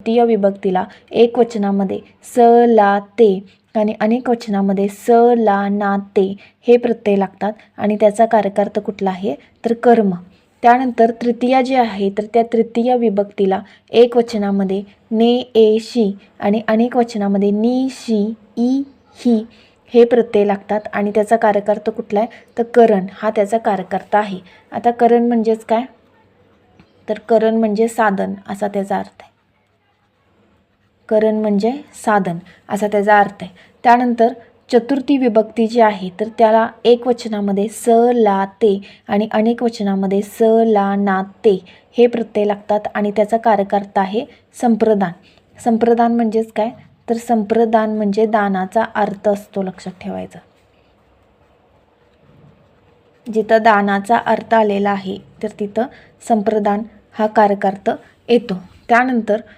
तृतीय विभक्तीला एकवचनामध्ये स ला ते आणि अनेक वचनामध्ये स ला ना ते हे प्रत्यय लागतात आणि त्याचा कारकार्थ कुठला आहे तर कर्म. त्यानंतर तृतीया जी आहे तर त्या तृतीय विभक्तीला एकवचनामध्ये ने ए शी आणि अनेक वचनामध्ये नी शी ई ही हे प्रत्यय लागतात आणि त्याचा कारकार्थ कुठला आहे तर करण हा त्याचा कारकार्थ आहे. आता करण म्हणजेच काय तर करण म्हणजे साधन असा त्याचा अर्थ आहे. करण म्हणजे साधन असा त्याचा अर्थ आहे. त्यानंतर चतुर्थी विभक्ती जी आहे तर त्याला एकवचनामध्ये स ला ते आणि अनेक वचनामध्ये स ला ना ते हे प्रत्यय लागतात आणि त्याचा कारकार्थ आहे संप्रदान. संप्रदान म्हणजेच काय तर संप्रदान म्हणजे दानाचा अर्थ असतो, लक्षात ठेवायचा. जिथं दानाचा अर्थ आलेला आहे तर तिथं संप्रदान हा कारकार्थ येतो. त्यानंतर